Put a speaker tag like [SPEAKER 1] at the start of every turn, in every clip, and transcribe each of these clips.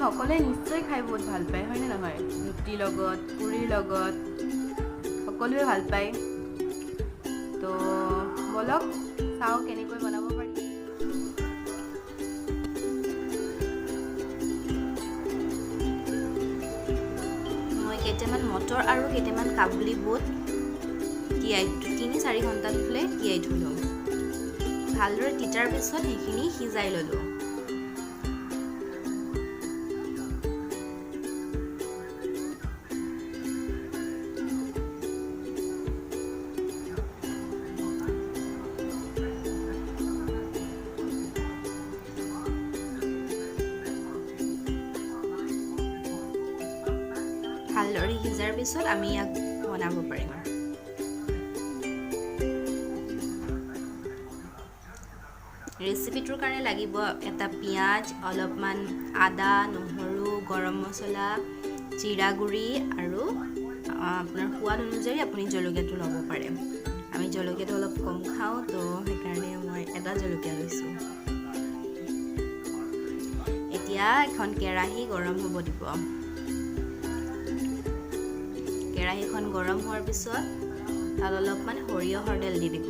[SPEAKER 1] সকলোৱে নিশ্চয় খাই বহুত ভাল পায় হয়নে নহয় ৰুটিৰ লগত পুৰিৰ লগত সকলোৱে ভাল পায় তো বলক চাও কেনেকৈ বনাব পাৰি মই কেইটামান মটৰ আৰু কেইটামান কাবুলী বুট তিয়াই 3-4 ঘণ্টা ধুলে তিয়াই থলো ভালদৰে তিতাৰ পিছত সেইখিনি সিজাই ললো ভালদৰে সিজাৰ পিছত আমি ইয়াক বনাব পাৰিম ৰেচিপিটোৰ কাৰণে লাগিব এটা পিয়াজ অলপমান আদা নহৰু গৰম মছলা জিৰা গুড়ি আৰু আপোনাৰ সোৱাদ অনুযায়ী আপুনি জলকীয়াটো ল'ব পাৰে আমি জলকীয়াটো অলপ কম খাওঁ তো সেইকাৰণে মই এটা জলকীয়া লৈছোঁ এতিয়া এখন কেৰাহী গৰম হ'ব দিব কেৰাহীখন গৰম হোৱাৰ পিছত তাত অলপমান সৰিয়হৰ তেল দি দিব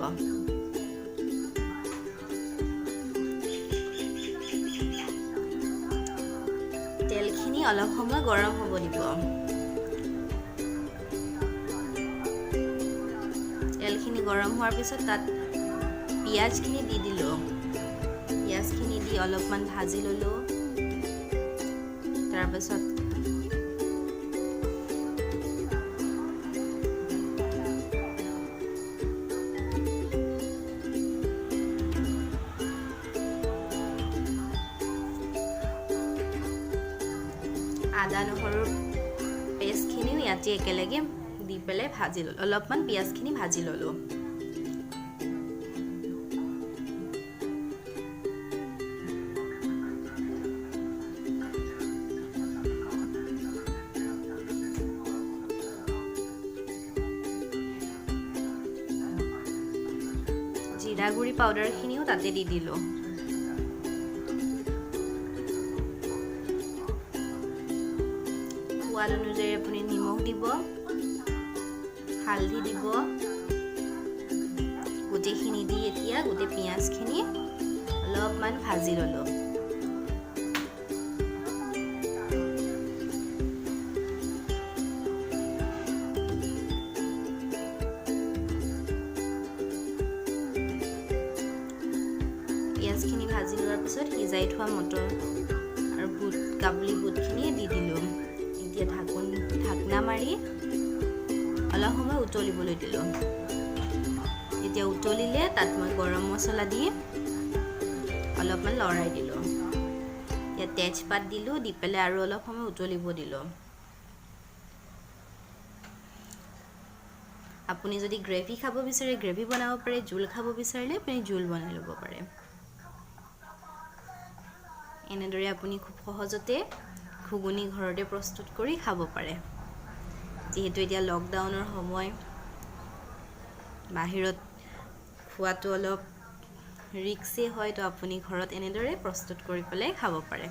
[SPEAKER 1] তেলখিনি অলপ সময় গৰম হ'ব দিব তেলখিনি গৰম হোৱাৰ পিছত তাত পিয়াজখিনি দি দিলোঁ পিয়াজখিনি দি অলপমান ভাজি ল'লোঁ তাৰপিছত আদা নহৰুৰ পেষ্টখিনিও ইয়াতে একেলগে দি পেলাই ভাজি ল'লোঁ অলপমান পিয়াজখিনি ভাজি ল'লোঁ জিৰা গুড়ি পাউডাৰখিনিও তাতে দি দিলোঁ সোৱাদ অনুযায়ী আপুনি নিমখ দিব হালধি দিব গোটেইখিনি দি এতিয়া গোটেই পিঁয়াজখিনি অলপমান ভাজি ল'লোঁ পিঁয়াজখিনি ভাজি লোৱাৰ পিছত সিজাই থোৱা মটৰ আৰু বুট কাবুলী বুটখিনি দি দিলোঁ এতিয়া ঢাকনা মাৰি অলপ সময় উতলিবলৈ দিলোঁ এতিয়া উতলিলে তাত মই গৰম মছলা দি অলপমান লৰাই দিলোঁ এতিয়া তেজপাত দিলোঁ দি পেলাই আৰু অলপ সময় উতলিব দিলোঁ আপুনি যদি গ্ৰেভি খাব বিচাৰে গ্ৰেভি বনাব পাৰে জোল খাব বিচাৰিলে আপুনি জোল বনাই ল'ব পাৰে এনেদৰে আপুনি খুব সহজতে ঘুগুনি ঘৰতে প্ৰস্তুত কৰি খাব পাৰে যেহেতু এতিয়া লকডাউনৰ সময় বাহিৰত খোৱাটো অলপ ৰিস্কি হয় তো আপুনি ঘৰত এনেদৰে প্ৰস্তুত কৰি পেলাই খাব পাৰে